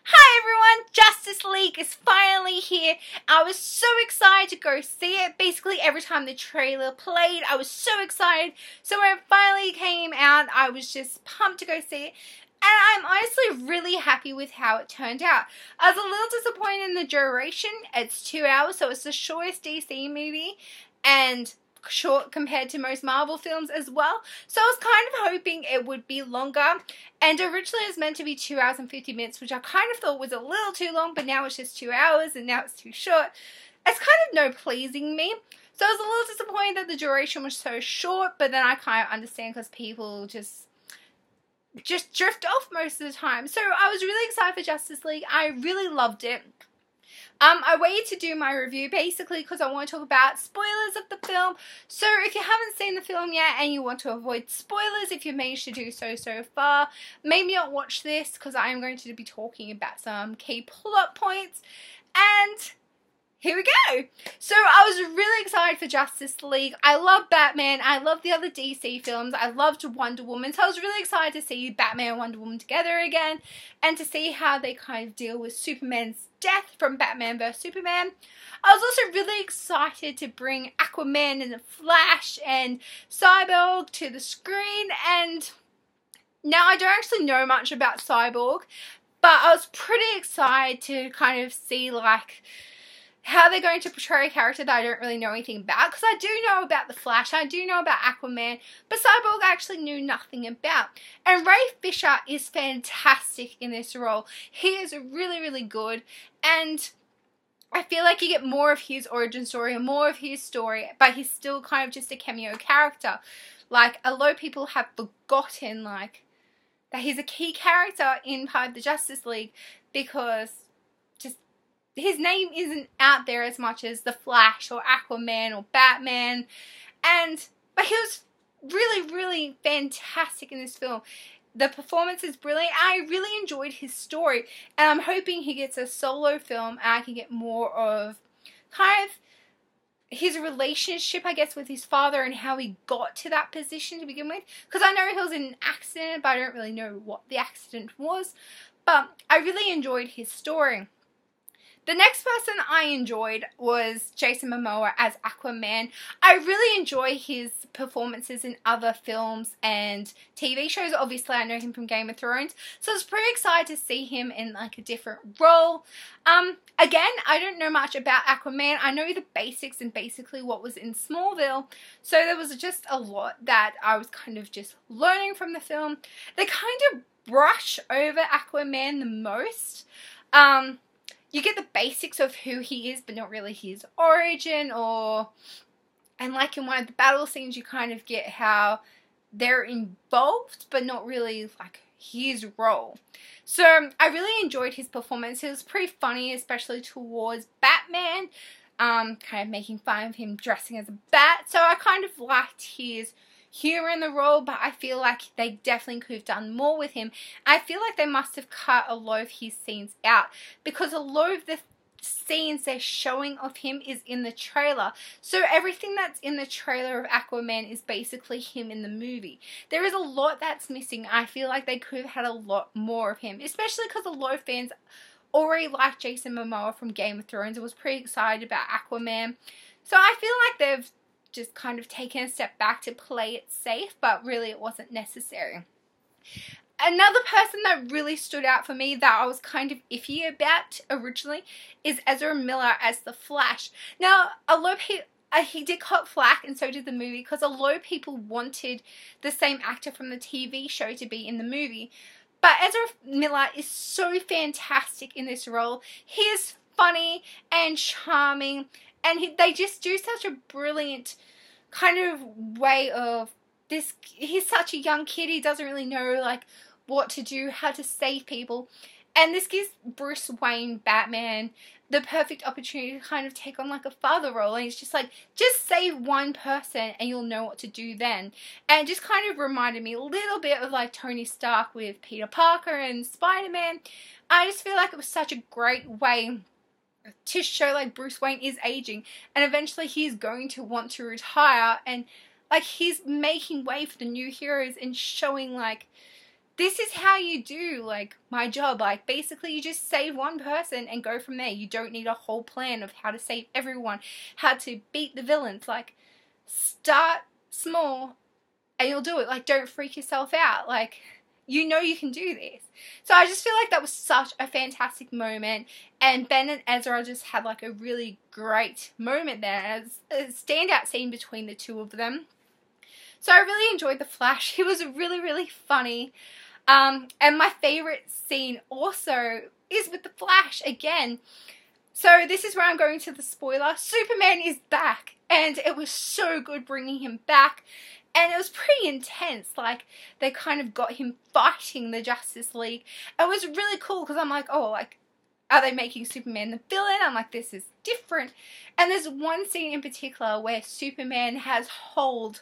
Hi everyone, Justice League is finally here. I was so excited to go see it. Basically every time the trailer played, I was so excited. So when it finally came out, I was just pumped to go see it. And I'm honestly really happy with how it turned out. I was a little disappointed in the duration. It's 2 hours, so it's the shortest DC movie. And short compared to most Marvel films as well. So I was kind of hoping it would be longer. And originally it was meant to be 2 hours and 50 minutes, which I kind of thought was a little too long, but now it's just 2 hours and now it's too short. It's kind of no pleasing me. So I was a little disappointed that the duration was so short, but then I kind of understand because people just drift off most of the time. So I was really excited for Justice League. I really loved it. I waited to do my review basically because I want to talk about spoilers of the film. So if you haven't seen the film yet and you want to avoid spoilers, if you've managed to do so far, maybe not watch this because I am going to be talking about some key plot points. And here we go. So I was really excited for Justice League. I love Batman. I love the other DC films. I loved Wonder Woman. So I was really excited to see Batman and Wonder Woman together again and to see how they kind of deal with Superman's death from Batman vs Superman. I was also really excited to bring Aquaman and the Flash and Cyborg to the screen. And now I don't actually know much about Cyborg, but I was pretty excited to kind of see like how they're going to portray a character that I don't really know anything about, because I do know about the Flash, I do know about Aquaman, but Cyborg I actually knew nothing about. And Ray Fisher is fantastic in this role. He is really good, and I feel like you get more of his origin story and more of his story, but he's still kind of just a cameo character. Like, a lot of people have forgotten like that he's a key character in part of the Justice League because his name isn't out there as much as the Flash or Aquaman or Batman. But he was really fantastic in this film. The performance is brilliant. I really enjoyed his story. And I'm hoping he gets a solo film and I can get more of kind of his relationship, I guess, with his father and how he got to that position to begin with. Because I know he was in an accident, but I don't really know what the accident was. But I really enjoyed his story. The next person I enjoyed was Jason Momoa as Aquaman. I really enjoy his performances in other films and TV shows. Obviously, I know him from Game of Thrones, so I was pretty excited to see him in like a different role. Again, I don't know much about Aquaman. I know the basics and basically what was in Smallville, so there was just a lot that I was kind of just learning from the film. They kind of brush over Aquaman the most. You get the basics of who he is, but not really his origin, and like in one of the battle scenes, you kind of get how they're involved, but not really like his role. So I really enjoyed his performance. It was pretty funny, especially towards Batman, kind of making fun of him dressing as a bat. So I kind of liked his humor in the role, but I feel like they definitely could have done more with him. I feel like they must have cut a lot of his scenes out because a lot of the scenes they're showing of him is in the trailer. So everything that's in the trailer of Aquaman is basically him in the movie. There is a lot that's missing. I feel like they could have had a lot more of him, especially because a lot of fans already like Jason Momoa from Game of Thrones and was pretty excited about Aquaman. So I feel like they've just kind of taken a step back to play it safe, but really it wasn't necessary. Another person that really stood out for me that I was kind of iffy about originally is Ezra Miller as the Flash. Now, a lot of people, he did cop flack and so did the movie because a lot of people wanted the same actor from the TV show to be in the movie. But Ezra Miller is so fantastic in this role. He is funny and charming, and they just do such a brilliant kind of way of this. He's such a young kid. He doesn't really know like what to do, how to save people. And this gives Bruce Wayne, Batman, the perfect opportunity to kind of take on like a father role. And it's just like, just save one person and you'll know what to do then. And it just kind of reminded me a little bit of like Tony Stark with Peter Parker and Spider-Man. I just feel like it was such a great way to show like Bruce Wayne is aging and eventually he's going to want to retire, and like he's making way for the new heroes and showing like this is how you do, like, my job. Like, basically you just save one person and go from there. You don't need a whole plan of how to save everyone, how to beat the villains. Like, start small and you'll do it. Like, don't freak yourself out. Like, you know you can do this. So I just feel like that was such a fantastic moment, and Ben and Ezra just had like a really great moment there. It's a standout scene between the two of them. So I really enjoyed the Flash. He was really, really funny. And my favourite scene also is with the Flash again. So this is where I'm going to the spoiler. Superman is back, and it was so good bringing him back. And it was pretty intense. Like, they kind of got him fighting the Justice League. It was really cool because I'm like, oh, like, are they making Superman the villain? I'm like, this is different. And there's one scene in particular where Superman has hold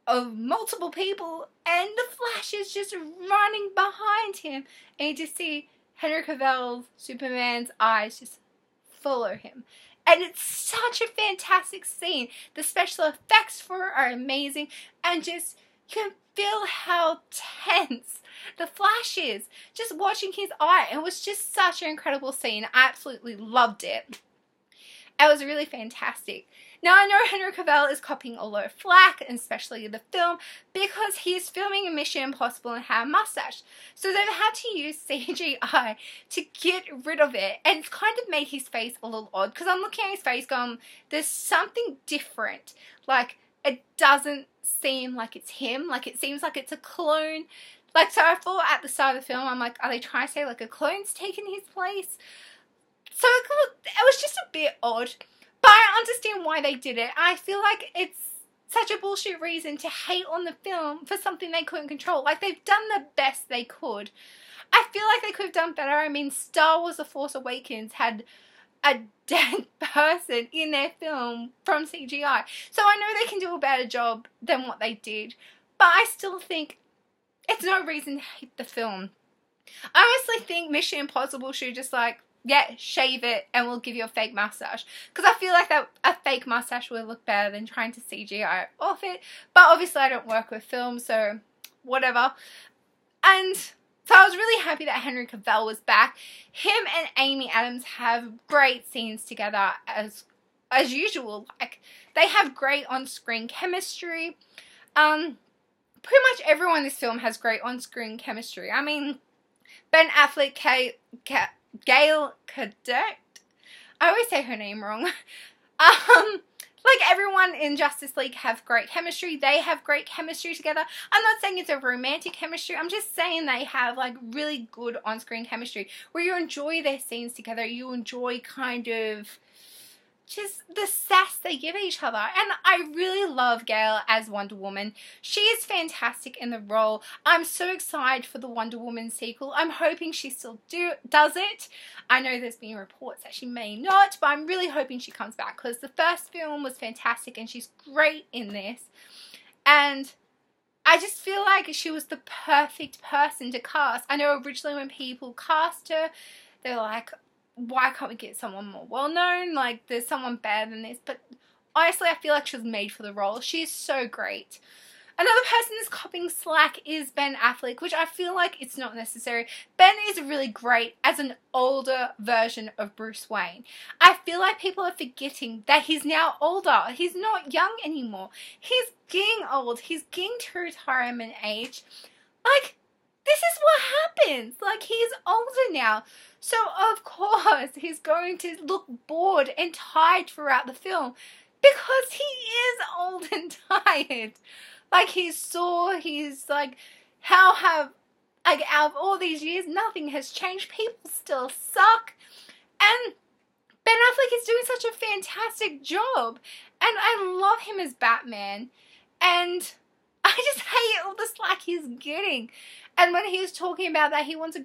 of multiple people and the Flash is just running behind him. And you just see Henry Cavill's Superman's eyes just follow him. And it's such a fantastic scene. The special effects for it are amazing. And just, you can feel how tense the Flash is. Just watching his eye. It was just such an incredible scene. I absolutely loved it. It was really fantastic. Now, I know Henry Cavill is copying a lot of flack, and especially the film, because he is filming a Mission Impossible and had a mustache. So they've had to use CGI to get rid of it, and it's kind of made his face a little odd, because I'm looking at his face going, there's something different. Like, it doesn't seem like it's him. Like, it seems like it's a clone. Like, so I thought at the start of the film, I'm like, are they trying to say, like, a clone's taken his place? So it was just a bit odd. But I understand why they did it. I feel like it's such a bullshit reason to hate on the film for something they couldn't control. Like, they've done the best they could. I feel like they could have done better. I mean, Star Wars The Force Awakens had a dead person in their film from CGI. So I know they can do a better job than what they did. But I still think it's no reason to hate the film. I honestly think Mission Impossible should just, like, yeah, shave it and we'll give you a fake mustache. Because I feel like that a fake mustache would look better than trying to CGI off it. But obviously I don't work with film, so whatever. And so I was really happy that Henry Cavill was back. Him and Amy Adams have great scenes together as usual. Like, they have great on-screen chemistry. Pretty much everyone in this film has great on-screen chemistry. I mean, Ben Affleck, Gal Gadot. I always say her name wrong. Like, everyone in Justice League have great chemistry. They have great chemistry together. I'm not saying it's a romantic chemistry. I'm just saying they have, like, really good on-screen chemistry where you enjoy their scenes together. You enjoy kind of just the sass they give each other. And I really love Gal as Wonder Woman. She is fantastic in the role. I'm so excited for the Wonder Woman sequel. I'm hoping she still does it. I know there's been reports that she may not, but I'm really hoping she comes back because the first film was fantastic and she's great in this. And I just feel like she was the perfect person to cast. I know originally when people cast her, they're like, why can't we get someone more well-known? Like, there's someone better than this. But honestly, I feel like she was made for the role. She's so great. Another person that's copying slack is Ben Affleck, which I feel like it's not necessary. Ben is really great as an older version of Bruce Wayne. I feel like people are forgetting that he's now older. He's not young anymore. He's getting old. He's getting to retirement age. Like, this is what happens. Like, he's older now. So, of course, he's going to look bored and tired throughout the film because he is old and tired. Like, he's sore. He's like, out of all these years, nothing has changed. People still suck. And Ben Affleck is doing such a fantastic job. And I love him as Batman. And I just hate all the slack he's getting. And when he was talking about that he wants a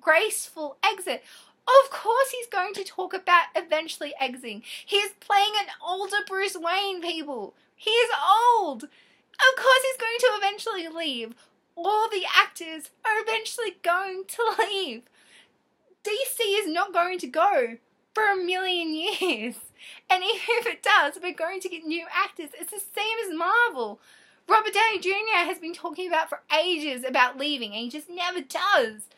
graceful exit, of course he's going to talk about eventually exiting. He's playing an older Bruce Wayne, people. He is old. Of course he's going to eventually leave. All the actors are eventually going to leave. DC is not going to go for a million years. And even if it does, we're going to get new actors. It's the same as Marvel. Robert Downey Jr. has been talking about for ages about leaving, and he just never does.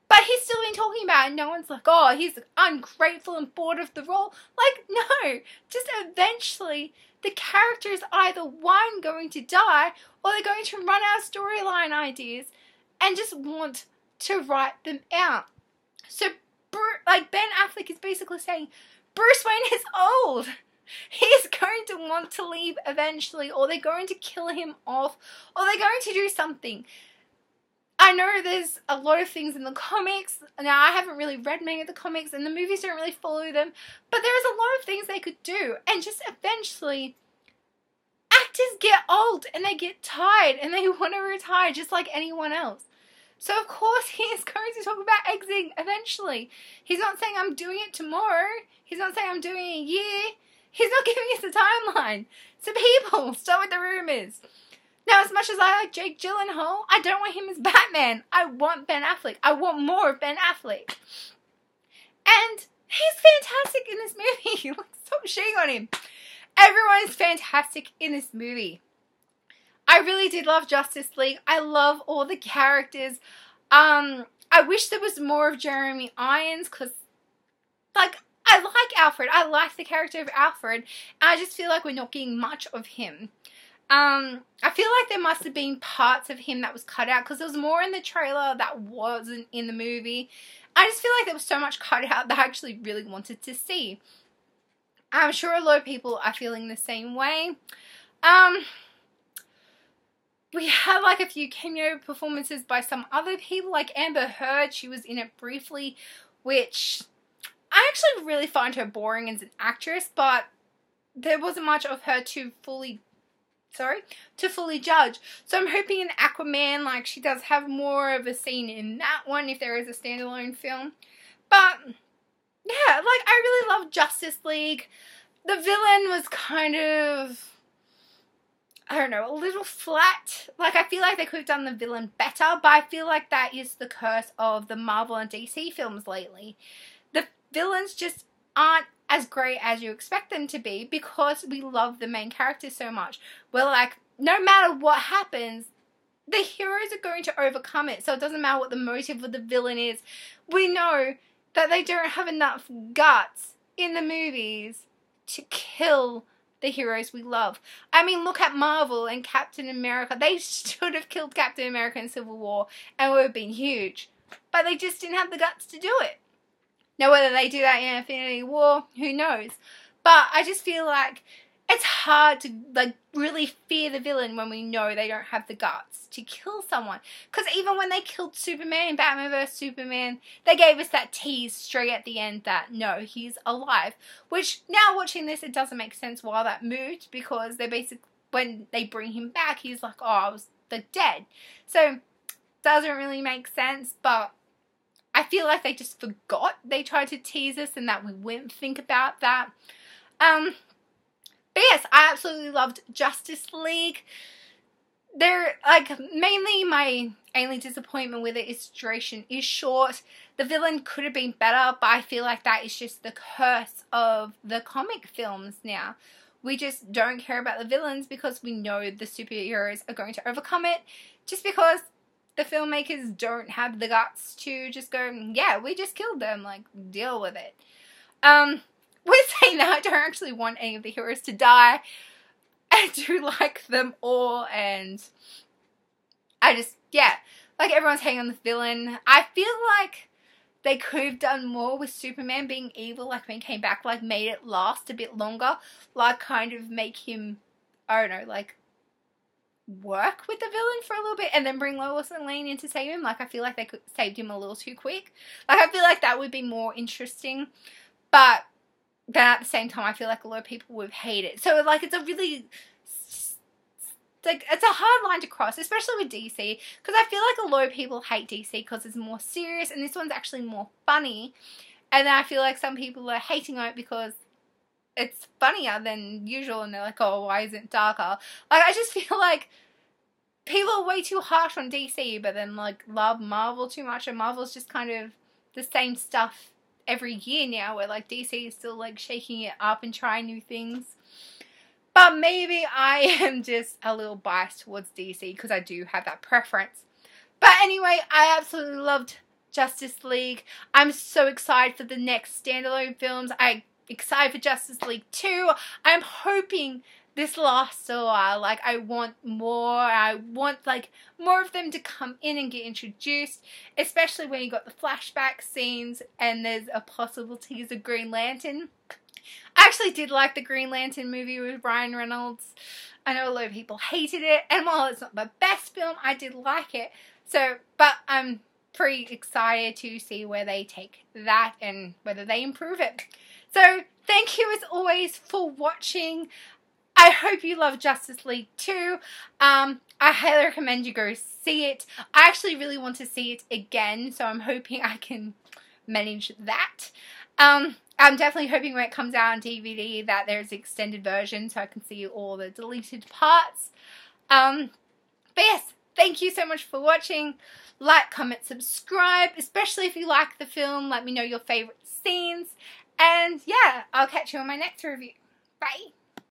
But he's still been talking about it. No one's like, oh, he's ungrateful and bored of the role. Like, no. Just eventually, the character is either, one, going to die, or they're going to run out of storyline ideas and just want to write them out. So, like, Ben Affleck is basically saying, Bruce Wayne is old. He's going to want to leave eventually, or they're going to kill him off, or they're going to do something. I know there's a lot of things in the comics. Now, I haven't really read many of the comics, and the movies don't really follow them, but there's a lot of things they could do, and just eventually, actors get old, and they get tired, and they want to retire just like anyone else. So, of course, he is going to talk about exiting eventually. He's not saying, I'm doing it tomorrow. He's not saying, I'm doing it in a year. He's not giving us a timeline. So people, stop with the rumors. Now, as much as I like Jake Gyllenhaal, I don't want him as Batman. I want Ben Affleck. I want more of Ben Affleck. And he's fantastic in this movie. Like, stop shitting on him. Everyone is fantastic in this movie. I really did love Justice League. I love all the characters. I wish there was more of Jeremy Irons, because, like, I like Alfred. I like the character of Alfred. And I just feel like we're not getting much of him. I feel like there must have been parts of him that was cut out, because there was more in the trailer that wasn't in the movie. I just feel like there was so much cut out that I actually really wanted to see. I'm sure a lot of people are feeling the same way. We had like a few cameo performances by some other people, like Amber Heard. She was in it briefly, which I actually really find her boring as an actress, but there wasn't much of her to fully judge. So I'm hoping in Aquaman, like, she does have more of a scene in that one if there is a standalone film. But yeah, like, I really love Justice League. The villain was kind of, I don't know, a little flat. Like, I feel like they could have done the villain better, but I feel like that is the curse of the Marvel and DC films lately. The villains just aren't as great as you expect them to be, because we love the main characters so much. We're like, no matter what happens, the heroes are going to overcome it. So it doesn't matter what the motive of the villain is. We know that they don't have enough guts in the movies to kill the heroes we love. I mean, look at Marvel and Captain America. They should have killed Captain America in Civil War and it would have been huge. But they just didn't have the guts to do it. Now, whether they do that in Infinity War, who knows? But I just feel like it's hard to, like, really fear the villain when we know they don't have the guts to kill someone. Because even when they killed Superman in Batman vs. Superman, they gave us that tease straight at the end that, no, he's alive. Which, now watching this, it doesn't make sense why that moved, because they basically, when they bring him back, he's like, oh, I was dead. So, doesn't really make sense, but I feel like they just forgot they tried to tease us and that we wouldn't think about that. But yes, I absolutely loved Justice League. They're, like, mainly my only disappointment with it is duration is short. The villain could have been better, but I feel like that is just the curse of the comic films now. We just don't care about the villains because we know the superheroes are going to overcome it, just because the filmmakers don't have the guts to just go, yeah, we just killed them, like, deal with it. With saying that, I don't actually want any of the heroes to die. I do like them all, and I just, yeah, like, everyone's hating on the villain. I feel like they could have done more with Superman being evil, like, when he came back, like, made it last a bit longer, like, kind of make him, I don't know, like, work with the villain for a little bit and then bring Lois and Lane in to save him. Like, I feel like they could saved him a little too quick. Like, I feel like that would be more interesting, but then at the same time, I feel like a lot of people would hate it. So, like, it's a really, like, it's a hard line to cross, especially with DC, because I feel like a lot of people hate DC because it's more serious, and this one's actually more funny, and then I feel like some people are hating on it because it's funnier than usual, and they're like, oh, why isn't it darker? Like, I just feel like people are way too harsh on DC, but then, like, love Marvel too much, and Marvel's just kind of the same stuff every year now, where, like, DC is still, like, shaking it up and trying new things. But But maybe I am just a little biased towards DC because I do have that preference. But anyway, I absolutely loved Justice League. I'm so excited for the next standalone films. I'm excited for Justice League 2. I'm hoping this lasts a while. Like, I want more. I want, like, more of them to come in and get introduced, especially when you got the flashback scenes and there's a possible teaser Green Lantern. I actually did like the Green Lantern movie with Ryan Reynolds. I know a lot of people hated it, and while it's not the best film, I did like it. So, but I'm pretty excited to see where they take that and whether they improve it. So, thank you as always for watching. I hope you love Justice League 2. I highly recommend you go see it. I actually really want to see it again, so I'm hoping I can manage that. I'm definitely hoping when it comes out on DVD that there's an extended version so I can see all the deleted parts. But yes, thank you so much for watching. Like, comment, subscribe, especially if you like the film. Let me know your favorite scenes. And yeah, I'll catch you on my next review. Bye!